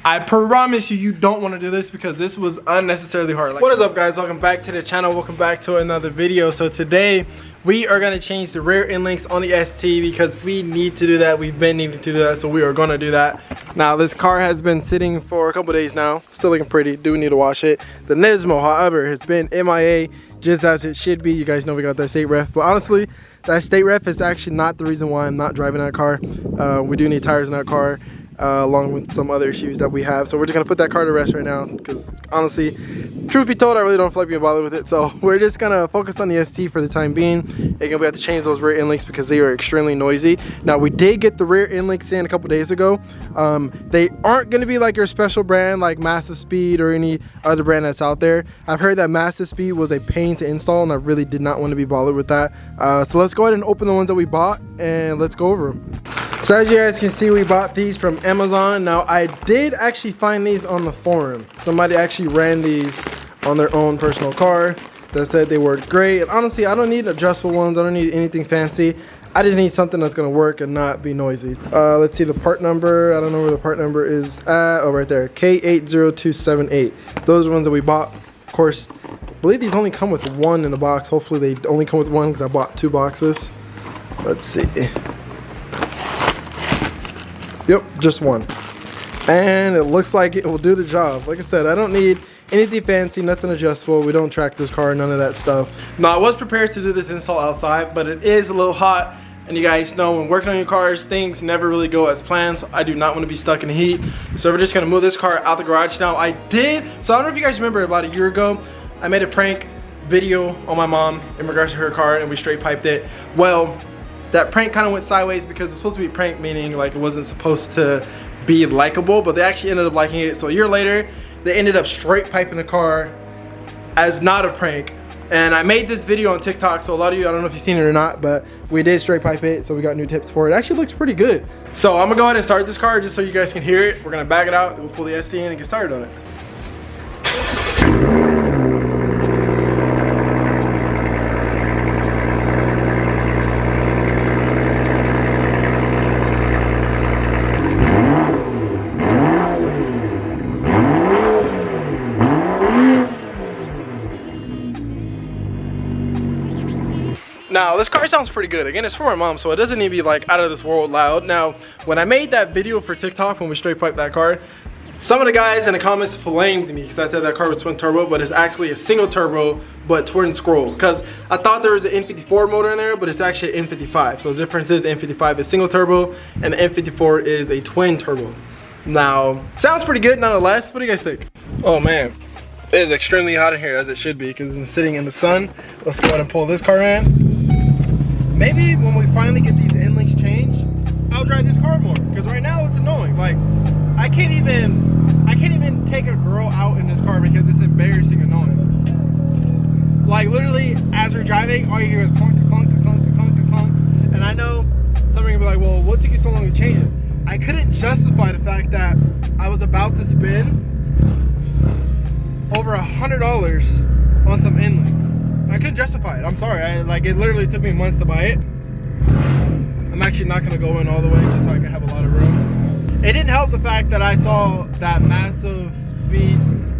I promise you, you don't want to do this because this was unnecessarily hard. What is up, guys? Welcome back to the channel. Welcome back to another video. So today we are going to change the rear end links on the ST because we need to do that. We've been needing to do that, so we are going to do that. Now this car has been sitting for a couple days now, still looking pretty. Do need to wash it. The Nismo, however, has been MIA just as it should be. You guys know we got that state ref, but honestly that state ref is actually not the reason why I'm not driving that car. We do need tires in that car, along with some other issues that we have. So we're just gonna put that car to rest right now because honestly, truth be told, I really don't feel like being bothered with it. So we're just gonna focus on the ST for the time being. Again, we have to change those rear end links because they are extremely noisy. Now we did get the rear end links in a couple days ago. They aren't gonna be like your special brand like Massive Speed or any other brand that's out there. I've heard that Massive Speed was a pain to install and I really did not want to be bothered with that. So let's go ahead and open the ones that we bought and let's go over them. So as you guys can see, we bought these from Amazon. Now I did actually find these on the forum. Somebody actually ran these on their own personal car that said they worked great. And honestly, I don't need adjustable ones. I don't need anything fancy. I just need something that's gonna work and not be noisy. Let's see the part number. I don't know where the part number is at. Oh, right there, K80278. Those are the ones that we bought. Of course, I believe these only come with one in the box. Hopefully they only come with one because I bought 2 boxes. Let's see. Yep, just one. And it looks like it will do the job. Like I said, I don't need anything fancy, nothing adjustable. We don't track this car, none of that stuff. Now, I was prepared to do this install outside, but it is a little hot. And you guys know when working on your cars, things never really go as planned. So I do not want to be stuck in the heat. So we're just gonna move this car out the garage. Now I did, so I don't know if you guys remember about a year ago, I made a prank video on my mom in regards to her car and we straight piped it. Well, that prank kind of went sideways because it's supposed to be a prank, meaning like it wasn't supposed to be likable, but they actually ended up liking it. So a year later, they ended up straight piping the car as not a prank. And I made this video on TikTok, so a lot of you, I don't know if you've seen it or not, but we did straight pipe it, so we got new tips for it. It actually looks pretty good. So I'm gonna go ahead and start this car just so you guys can hear it. We're gonna back it out, we'll pull the ST in and get started on it. Now, this car sounds pretty good. Again, it's for my mom, so it doesn't need to be like out of this world loud. Now, when I made that video for TikTok, when we straight piped that car, some of the guys in the comments flamed me because I said that car was twin turbo, but it's actually a single turbo, but twin scroll. Because I thought there was an N54 motor in there, but it's actually an N55. So the difference is the N55 is single turbo and the N54 is a twin turbo. Now, sounds pretty good nonetheless. What do you guys think? Oh man, it is extremely hot in here, as it should be, because I'm sitting in the sun. Let's go ahead and pull this car in. Maybe when we finally get these end links changed, I'll drive this car more. Because right now it's annoying. Like, I can't even take a girl out in this car because it's embarrassing annoying. Like literally, as we're driving, all you hear is clunk, clunk, clunk, clunk, clunk. And I know some are gonna be like, well, what took you so long to change it? I couldn't justify the fact that I was about to spend over $100 on some end links. I couldn't justify it. I'm sorry. It literally took me months to buy it. I'm actually not gonna go in all the way just so I can have a lot of room. It didn't help the fact that I saw that Massive Speeds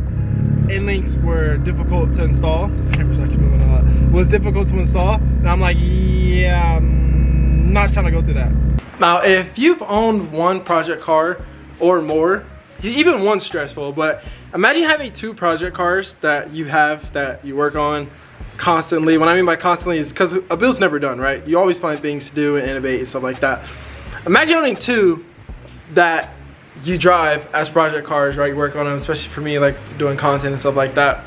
end links were difficult to install. This camera's actually moving a lot. Was difficult to install. And I'm like, yeah, I'm not trying to go through that. Now, if you've owned one project car or more, even one's stressful, but imagine having 2 project cars that you have that you work on constantly. What I mean by constantly is because a build's never done, right? You always find things to do and innovate and stuff like that. Imagine owning 2 that you drive as project cars, right? You work on them, especially for me, like doing content and stuff like that.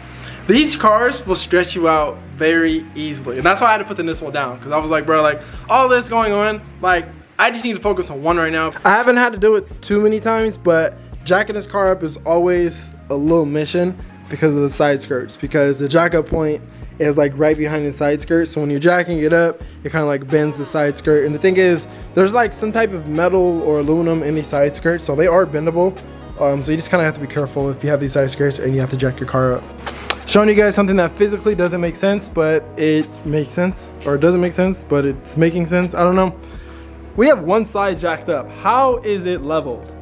These cars will stress you out very easily. And that's why I had to put the Nismo down, because I was like, bro, like all this going on, like I just need to focus on one right now. I haven't had to do it too many times, but jacking this car up is always a little mission because of the side skirts, because the jack up point is like right behind the side skirt. So when you're jacking it up, it kind of like bends the side skirt. And the thing is, there's like some type of metal or aluminum in these side skirts, so they are bendable. So you just kind of have to be careful if you have these side skirts and you have to jack your car up. Showing you guys something that physically doesn't make sense, but it makes sense, or it doesn't make sense, but it's making sense. I don't know. We have one side jacked up. How is it leveled?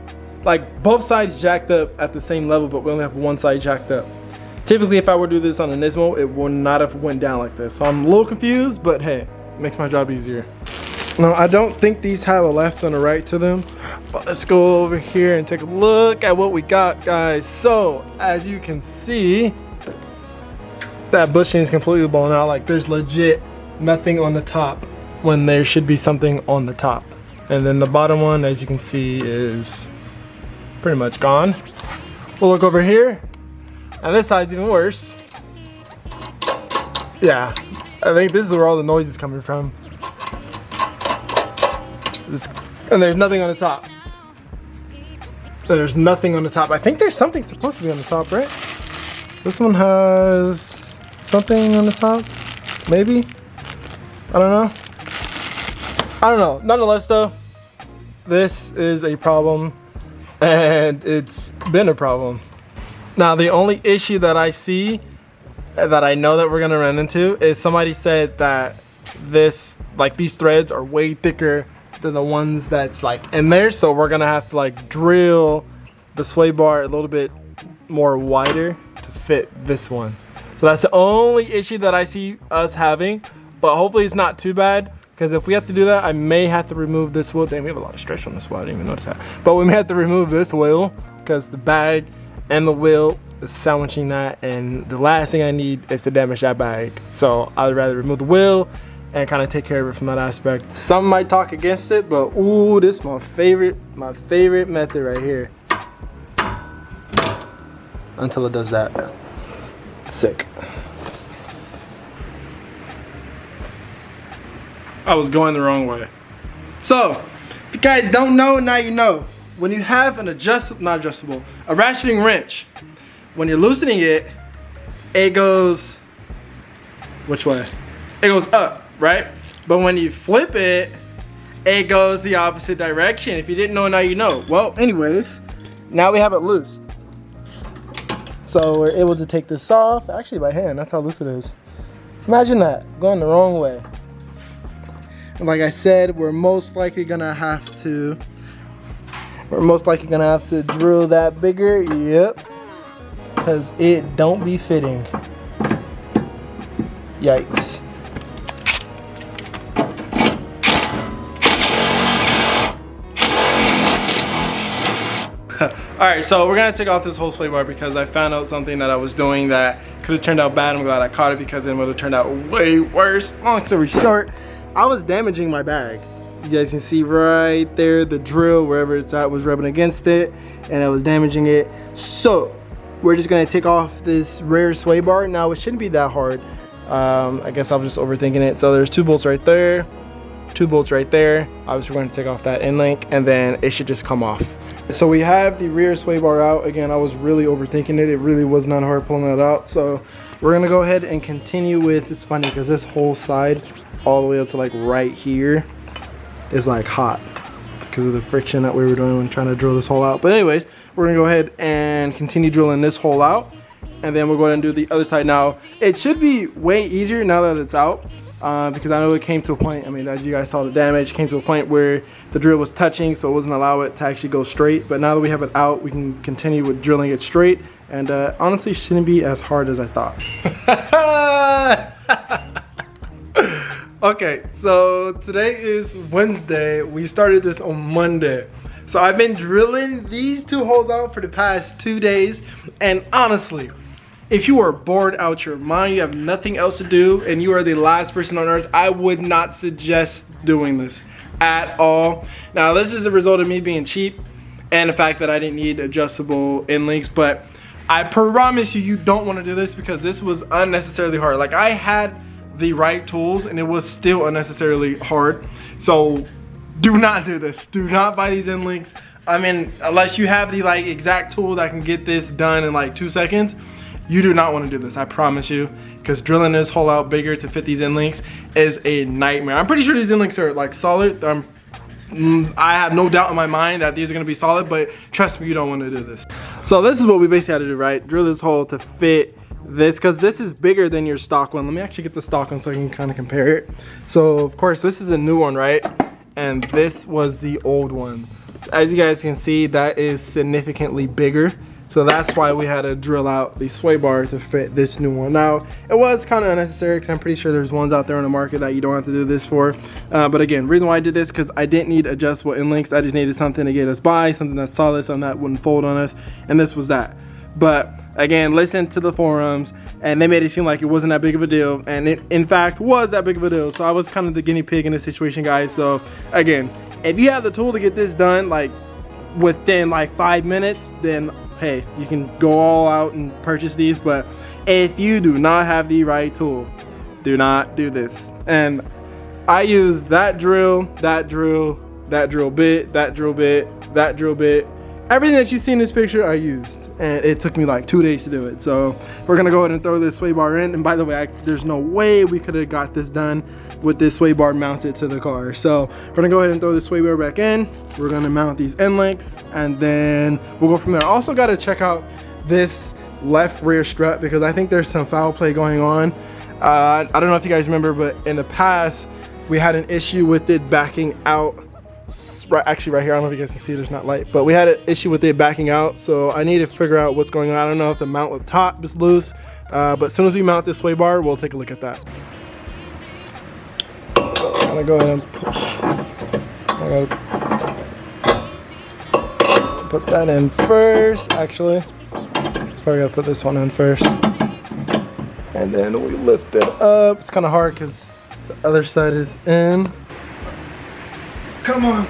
like both sides jacked up at the same level, but we only have one side jacked up. Typically, if I were to do this on a Nismo, it would not have went down like this. So I'm a little confused, but hey, it makes my job easier. Now, I don't think these have a left and a right to them, but let's go over here and take a look at what we got, guys. So, as you can see, that bushing is completely blown out. Like, there's legit nothing on the top when there should be something on the top. And then the bottom one, as you can see, is pretty much gone. We'll look over here, and this side's even worse. Yeah, I think this is where all the noise is coming from. And there's nothing on the top. There's nothing on the top. I think there's something supposed to be on the top, right? This one has something on the top, maybe? I don't know. Nonetheless though, this is a problem, and it's been a problem. Now the only issue that I see, that I know that we're gonna run into, is somebody said that this, like these threads are way thicker than the ones that's like in there, so we're gonna have to like drill the sway bar a little bit more wider to fit this one. So that's the only issue that I see us having, but hopefully it's not too bad, because if we have to do that, I may have to remove this wheel. Dang, we have a lot of stretch on this wheel, I didn't even notice that. But we may have to remove this wheel because the bag and the wheel is sandwiching that, and the last thing I need is to damage that bag. So I'd rather remove the wheel and kind of take care of it from that aspect. Some might talk against it, but ooh, this is my favorite method right here. Until it does that. Sick. I was going the wrong way. So, if you guys don't know, now you know. When you have an a ratcheting wrench, when you're loosening it, it goes, which way? It goes up, right? But when you flip it, it goes the opposite direction. If you didn't know, now you know. Well, anyways, now we have it loose. So we're able to take this off, actually by hand, that's how loose it is. Imagine that, going the wrong way. And like I said, we're most likely gonna have to drill that bigger, yep. Because it don't be fitting. Yikes. Alright, so we're gonna take off this whole sway bar because I found out something that I was doing that could have turned out bad. I'm glad I caught it because it would have turned out way worse. Long story short, I was damaging my bag. You guys can see right there, the drill, wherever it's at, was rubbing against it, and I was damaging it. So we're just gonna take off this rear sway bar. Now it shouldn't be that hard. I guess I was just overthinking it. So there's 2 bolts right there, 2 bolts right there. Obviously we're going to take off that end link, and then it should just come off. So we have the rear sway bar out. Again, I was really overthinking it. It really was not hard pulling that out. So we're gonna go ahead and continue with, it's funny because this whole side all the way up to like right here is like hot because of the friction that we were doing when trying to drill this hole out. But anyways, we're gonna go ahead and continue drilling this hole out, and then we'll go ahead and do the other side. Now it should be way easier now that it's out, because I know it came to a point, I mean, as you guys saw, the damage came to a point where the drill was touching, so it wasn't allow it to actually go straight. But now that we have it out, we can continue with drilling it straight, and honestly shouldn't be as hard as I thought. Okay, so today is Wednesday. We started this on Monday. So I've been drilling these 2 holes out for the past 2 days, and honestly, if you are bored out your mind, you have nothing else to do, and you are the last person on earth, I would not suggest doing this at all. Now, this is the result of me being cheap and the fact that I didn't need adjustable end links, but I promise you, you don't want to do this because this was unnecessarily hard. Like, I had the right tools and it was still unnecessarily hard. So do not do this. Do not buy these end links. I mean, unless you have the like exact tool that can get this done in like 2 seconds, you do not want to do this, I promise you, because drilling this hole out bigger to fit these end links is a nightmare. I'm pretty sure these end links are like solid. I have no doubt in my mind that these are gonna be solid, but trust me, you don't want to do this. So this is what we basically had to do, right? Drill this hole to fit this, because this is bigger than your stock one. Let me actually get the stock one so I can kind of compare it. So of course this is a new one, right? And this was the old one. As you guys can see, that is significantly bigger. So that's why we had to drill out the sway bar to fit this new one. Now, it was kind of unnecessary because I'm pretty sure there's ones out there on the market that you don't have to do this for. But again, reason why I did this because I didn't need adjustable end links. I just needed something to get us by, something that's solid, something that wouldn't fold on us. And this was that. But again, listen to the forums and they made it seem like it wasn't that big of a deal. And it, in fact, was that big of a deal. So I was kind of the guinea pig in this situation, guys. So again, if you have the tool to get this done, like within like 5 minutes, then hey, you can go all out and purchase these. But if you do not have the right tool, do not do this. And I used that drill, that drill, that drill bit, that drill bit, that drill bit. Everything that you see in this picture, I used. And it took me like 2 days to do it. So we're gonna go ahead and throw this sway bar in. And by the way, there's no way we could have got this done with this sway bar mounted to the car. So we're gonna go ahead and throw this sway bar back in. We're gonna mount these end links and then we'll go from there. Also gotta check out this left rear strut because I think there's some foul play going on. I don't know if you guys remember, but in the past, we had an issue with it backing out. Actually right here, I don't know if you guys can see, there's not light, but we had an issue with it backing out, so I need to figure out what's going on. I don't know if the mount up top is loose, but as soon as we mount this sway bar, we'll take a look at that. So I'm gonna go ahead and push. I'm gonna put that in first, actually. Probably gotta put this one in first. And then we lift it up. It's kind of hard because the other side is in. Come on.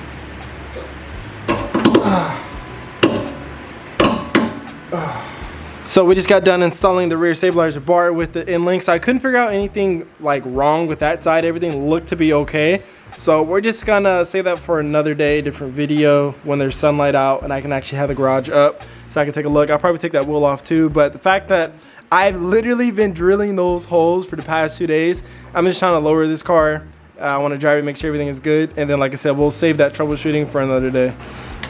So we just got done installing the rear stabilizer bar with the end links. I couldn't figure out anything like wrong with that side. Everything looked to be okay. So we're just gonna save that for another day, different video when there's sunlight out and I can actually have the garage up so I can take a look. I'll probably take that wheel off too, but the fact that I've literally been drilling those holes for the past 2 days, I'm just trying to lower this car. I want to drive it, make sure everything is good, and then like I said, we'll save that troubleshooting for another day.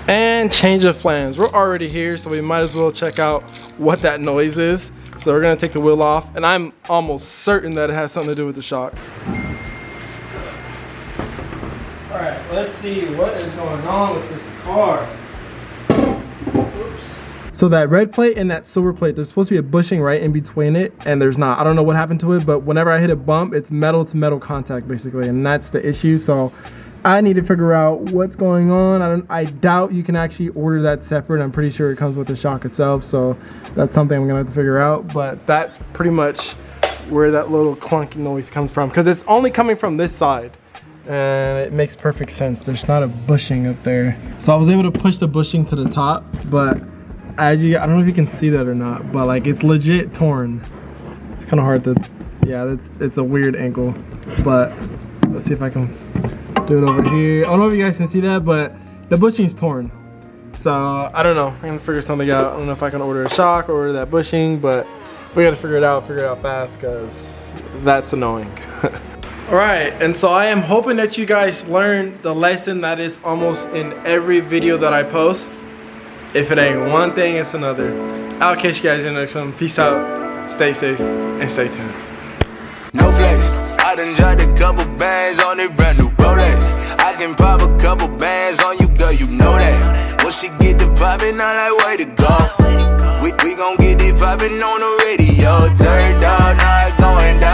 And change of plans. We're already here, so we might as well check out what that noise is. So we're gonna take the wheel off, and I'm almost certain that it has something to do with the shock. All right, let's see what is going on with this car. So that red plate and that silver plate, there's supposed to be a bushing right in between it, and there's not. I don't know what happened to it, but whenever I hit a bump, it's metal to metal contact basically, and that's the issue. So I need to figure out what's going on. I doubt you can actually order that separate. I'm pretty sure it comes with the shock itself, so that's something I'm gonna have to figure out. But that's pretty much where that little clunky noise comes from, because it's only coming from this side. And it makes perfect sense. There's not a bushing up there. So I was able to push the bushing to the top, but I don't know if you can see that or not, but like it's legit torn. It's kind of hard to, yeah, it's a weird angle, but let's see if I can do it over here. I don't know if you guys can see that, but the bushing's torn. So I don't know, I'm gonna figure something out. I don't know if I can order a shock or order that bushing, but we gotta figure it out fast, because that's annoying. All right, and so I am hoping that you guys learned the lesson that is almost in every video that I post. If it ain't one thing, it's another. I'll catch you guys in the next one. Peace out, stay safe, and stay tuned. No flex, I done dropped a couple bands on it, brand new Rolex. I can pop a couple bands on you, girl, you know that. Once she get the poppin', I like way to go. We gon' get it poppin' on the radio. Turned out, now it's going down.